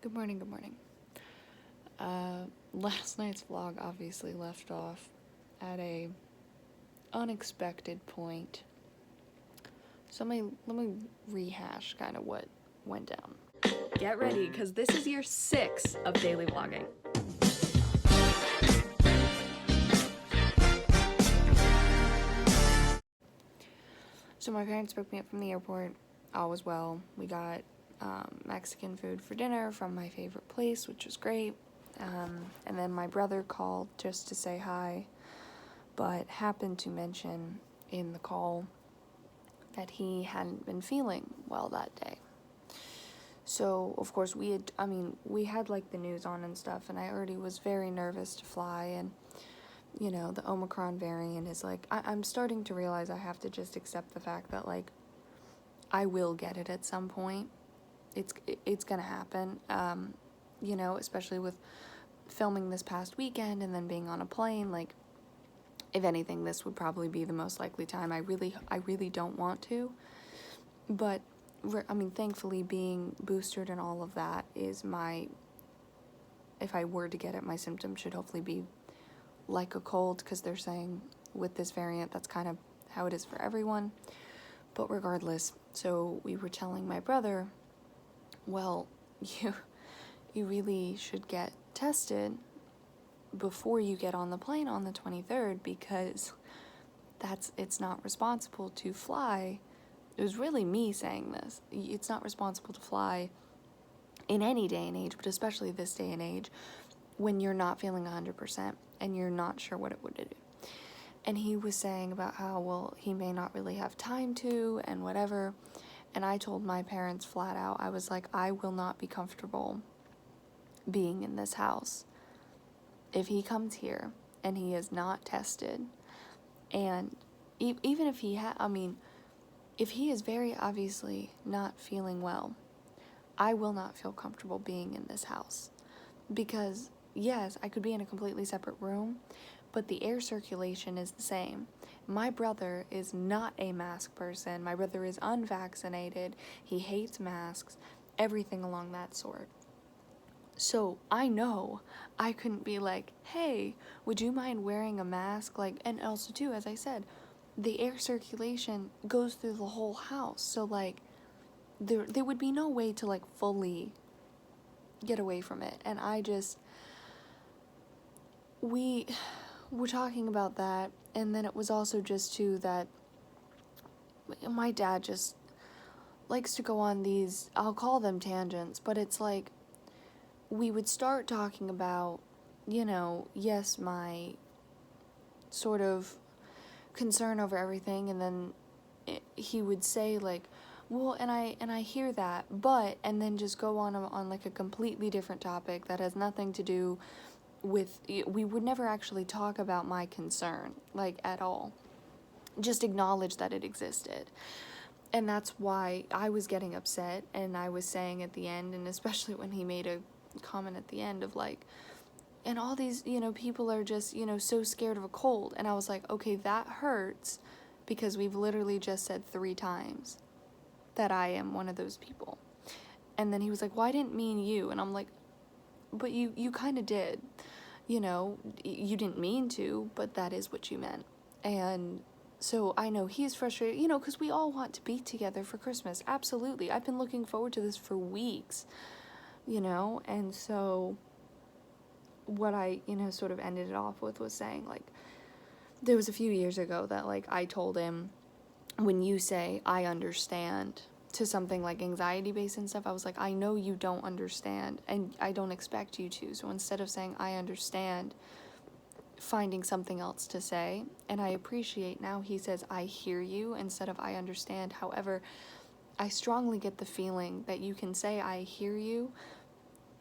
Good morning, good morning. Last night's vlog obviously left off at a unexpected point. So let me rehash kind of what went down. Get ready, because this is year 6 of daily vlogging. So my parents picked me up from the airport. All was well. We got Mexican food for dinner from my favorite place, which was great. And then my brother called just to say hi, but happened to mention in the call that he hadn't been feeling well that day. So, of course, we had like the news on and stuff, and I already was very nervous to fly, and, you know, the Omicron variant is like, I'm starting to realize I have to just accept the fact that, like, I will get it at some point. It's gonna happen, you know, especially with filming this past weekend and then being on a plane, like, if anything, this would probably be the most likely time. I really don't want to, but thankfully being boosted and all of that is if I were to get it, my symptoms should hopefully be like a cold, because they're saying with this variant, that's kind of how it is for everyone. But regardless, so we were telling my brother, well, you really should get tested before you get on the plane on the 23rd, because it's not responsible to fly. It was really me saying this. It's not responsible to fly in any day and age, but especially this day and age, when you're not feeling 100% and you're not sure what it would do. And he was saying about how, well, he may not really have time to and whatever. And I told my parents flat out, I was like, I will not be comfortable being in this house if he comes here and he is not tested. And even if if he is very obviously not feeling well, I will not feel comfortable being in this house. Because, yes, I could be in a completely separate room, but the air circulation is the same. My brother is not a mask person. My brother is unvaccinated. He hates masks, everything along that sort. So I know I couldn't be like, hey, would you mind wearing a mask? Like, and also too, as I said, the air circulation goes through the whole house. So like, there would be no way to like fully get away from it. And we were talking about that, and then it was also just too that my dad just likes to go on these, I'll call them tangents, but it's like, we would start talking about, you know, yes, my sort of concern over everything, and then he would say like, well, and I hear that, but, and then just go on like a completely different topic that has nothing to do with, we would never actually talk about my concern, like, at all. Just acknowledge that it existed. And that's why I was getting upset, and I was saying at the end, and especially when he made a comment at the end of like, and all these, you know, people are just, you know, so scared of a cold. And I was like, okay, that hurts, because we've literally just said 3 times that I am one of those people. And then he was like, well, I didn't mean you. And I'm like, but you kind of did. You know, you didn't mean to, but that is what you meant. And so I know he's frustrated, you know, because we all want to be together for Christmas. Absolutely. I've been looking forward to this for weeks, you know. And so what I, you know, sort of ended it off with was saying, like, there was a few years ago that, like, I told him, when you say, I understand, to something like anxiety-based and stuff, I was like, I know you don't understand, and I don't expect you to. So instead of saying, I understand, finding something else to say. And I appreciate now he says, I hear you, instead of I understand. However, I strongly get the feeling that you can say, I hear you,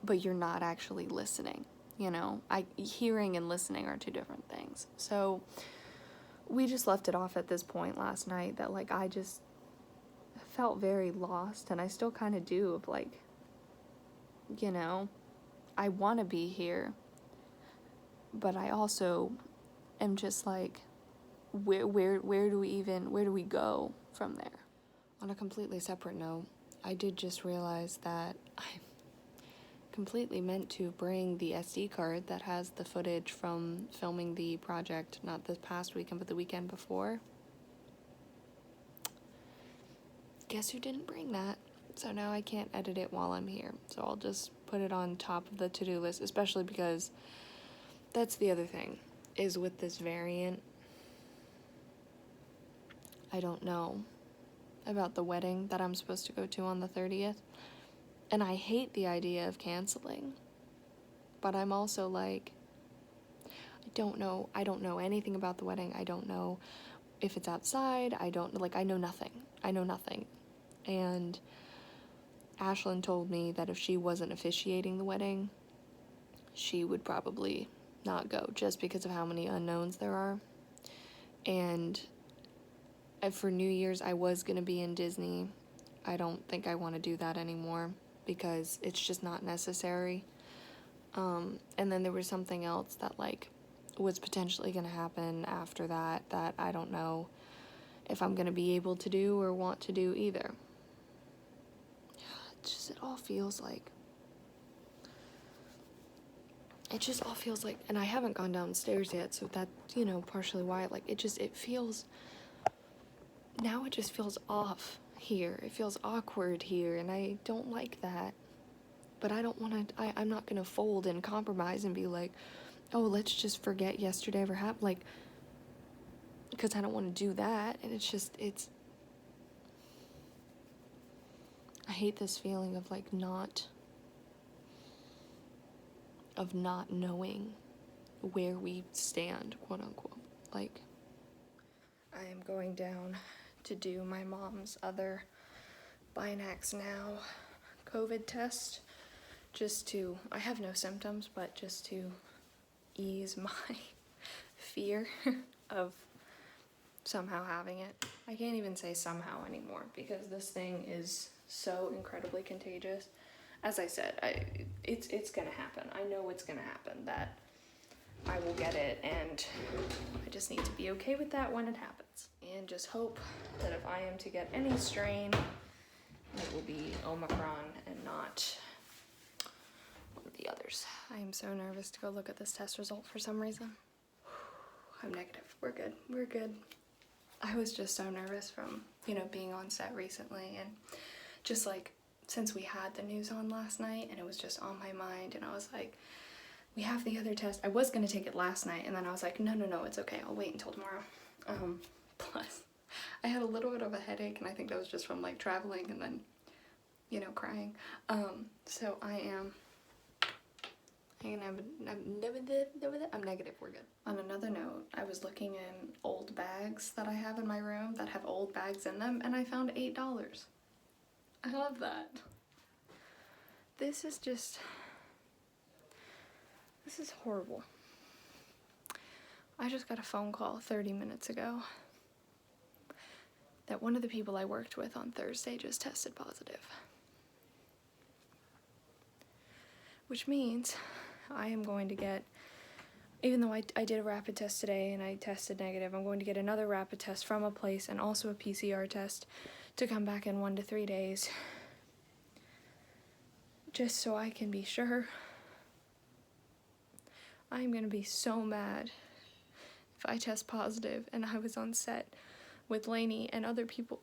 but you're not actually listening. You know, hearing and listening are 2 different things. So we just left it off at this point last night that, like, I just felt very lost, and I still kind of do, of like, you know, I want to be here, but I also am just like, where do we go from there? On a completely separate note, I did just realize that completely meant to bring the SD card that has the footage from filming the project, not this past weekend, but the weekend before. Guess who didn't bring that? So now I can't edit it while I'm here. So I'll just put it on top of the to-do list, especially because that's the other thing, is with this variant, I don't know about the wedding that I'm supposed to go to on the 30th. And I hate the idea of canceling. But I'm also like, I don't know anything about the wedding. I don't know if it's outside. I know nothing. And Ashlyn told me that if she wasn't officiating the wedding, she would probably not go, just because of how many unknowns there are. And for New Year's, I was going to be in Disney. I don't think I want to do that anymore because it's just not necessary. And then there was something else that, like, was potentially going to happen after that I don't know if I'm going to be able to do or want to do either. It all feels like, and I haven't gone downstairs yet, so that, partially why, it feels off here. It feels awkward here, and I don't like that. But I don't want to, I'm not going to fold and compromise and be like, oh, let's just forget yesterday ever happened, because I don't want to do that. And I hate this feeling of, not knowing where we stand, quote unquote. I am going down to do my mom's other Binax Now COVID test, I have no symptoms, but just to ease my fear of somehow having it. I can't even say somehow anymore, because this thing is so incredibly contagious. As I said, it's gonna happen. I know it's gonna happen, that I will get it, and I just need to be okay with that when it happens. And just hope that if I am to get any strain, it will be Omicron and not one of the others. I am so nervous to go look at this test result for some reason. I'm negative. We're good. I was just so nervous from, being on set recently, and just since we had the news on last night and it was just on my mind, and I was like, we have the other test. I was gonna take it last night, and then I was like, no, it's okay. I'll wait until tomorrow. Plus, I had a little bit of a headache, and I think that was just from traveling and then, crying. So I'm negative. We're good. On another note, I was looking in old bags that I have in my room that have old bags in them, and I found $8. I love that. This is horrible. I just got a phone call 30 minutes ago that one of the people I worked with on Thursday just tested positive. Which means I am going to get, even though I did a rapid test today and I tested negative, I'm going to get another rapid test from a place and also a PCR test to come back in 1 to 3 days. Just so I can be sure. I'm gonna be so mad if I test positive and I was on set with Lainey and other people.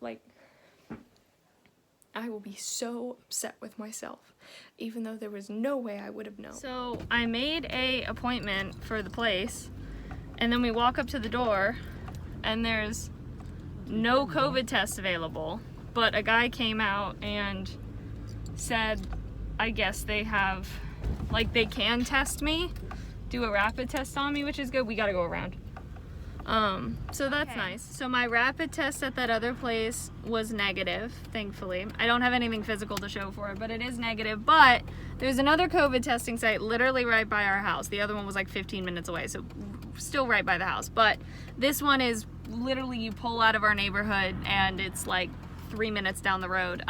I will be so upset with myself, even though there was no way I would have known. So I made a appointment for the place, and then we walk up to the door and there's no COVID tests available, but a guy came out and said, I guess they have, they can test me, do a rapid test on me, which is good. We gotta go around. So that's nice. So my rapid test at that other place was negative, thankfully. I don't have anything physical to show for it, but it is negative. But there's another COVID testing site literally right by our house. The other one was 15 minutes away, so still right by the house. But this one is literally, you pull out of our neighborhood and it's 3 minutes down the road.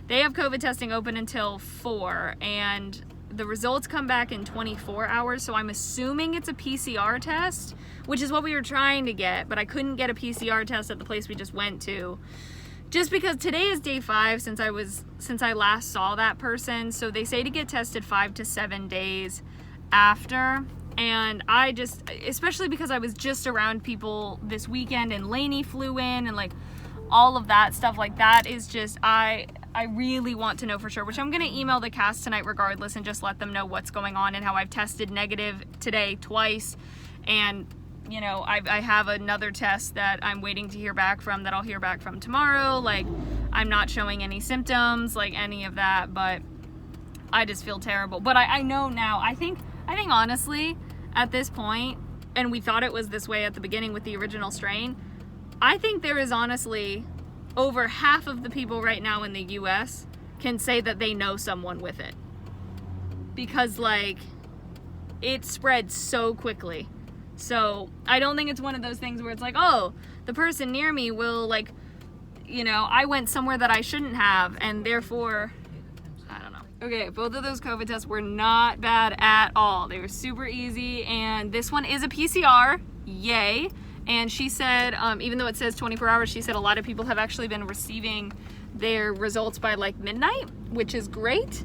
They have COVID testing open until 4, and the results come back in 24 hours, so I'm assuming it's a PCR test, which is what we were trying to get, but I couldn't get a PCR test at the place we just went to just because today is day 5 since I last saw that person, so they say to get tested 5 to 7 days after. And I just, especially because I was just around people this weekend and Lainey flew in and like all of that stuff, like that is just, I really want to know for sure, which I'm gonna email the cast tonight regardless and just let them know what's going on and how I've tested negative today twice. And you know, I have another test that I'm waiting to hear back from, that I'll hear back from tomorrow. Like, I'm not showing any symptoms, like any of that, but I just feel terrible. But I know now, I think honestly, at this point, and we thought it was this way at the beginning with the original strain, I think there is honestly over half of the people right now in the US can say that they know someone with it. Because like, it spread so quickly. So I don't think it's one of those things where it's like, oh, the person near me will like, you know, I went somewhere that I shouldn't have and therefore, I don't know. Okay, both of those COVID tests were not bad at all. They were super easy, and this one is a PCR, yay. And she said, even though it says 24 hours, she said a lot of people have actually been receiving their results by like midnight, which is great.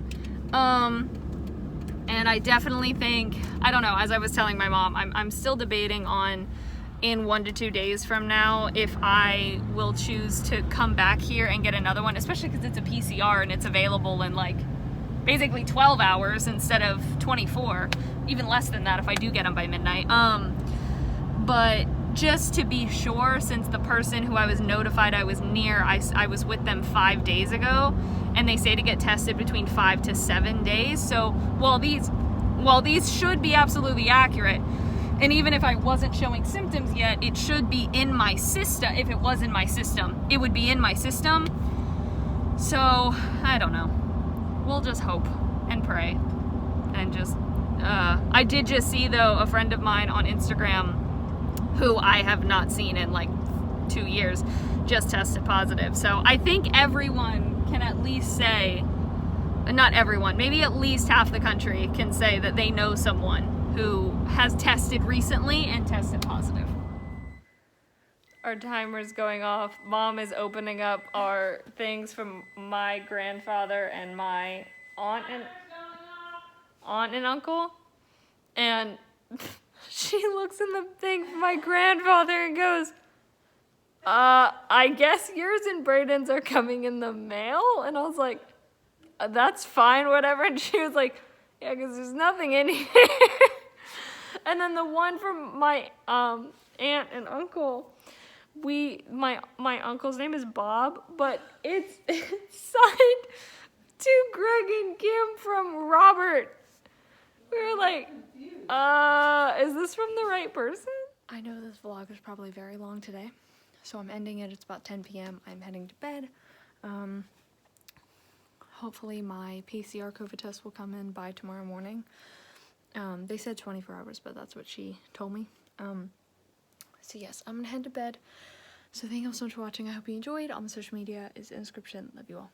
And I definitely think, I don't know, as I was telling my mom, I'm still debating on in 1 to 2 days from now if I will choose to come back here and get another one, especially because it's a PCR and it's available in like basically 12 hours instead of 24, even less than that if I do get them by midnight. But just to be sure, since the person who I was notified I was near, I was with them 5 days ago, and they say to get tested between 5 to 7 days. So while these should be absolutely accurate, and even if I wasn't showing symptoms yet, it should be in my system. If it was in my system, it would be in my system. So I don't know. We'll just hope and pray and just I did just see though a friend of mine on Instagram who I have not seen in like 2 years just tested positive. So I think everyone can at least say, not everyone, maybe at least half the country can say that they know someone who has tested recently and tested positive. Our timer's going off. Mom is opening up our things from my grandfather and my aunt and uncle. And she looks in the thing from my grandfather and goes, I guess yours and Braden's are coming in the mail? And I was like, that's fine, whatever. And she was like, yeah, because there's nothing in here. And then the one from my aunt and uncle, my uncle's name is Bob, but it's signed to Greg and Kim from Robert. We were like, is this from the right person? I know this vlog is probably very long today, so I'm ending it. It's about 10 p.m. I'm heading to bed. Hopefully my PCR COVID test will come in by tomorrow morning. They said 24 hours, but that's what she told me. So yes, I'm gonna head to bed. So thank you all so much for watching. I hope you enjoyed. All my social media is in the description. Love you all.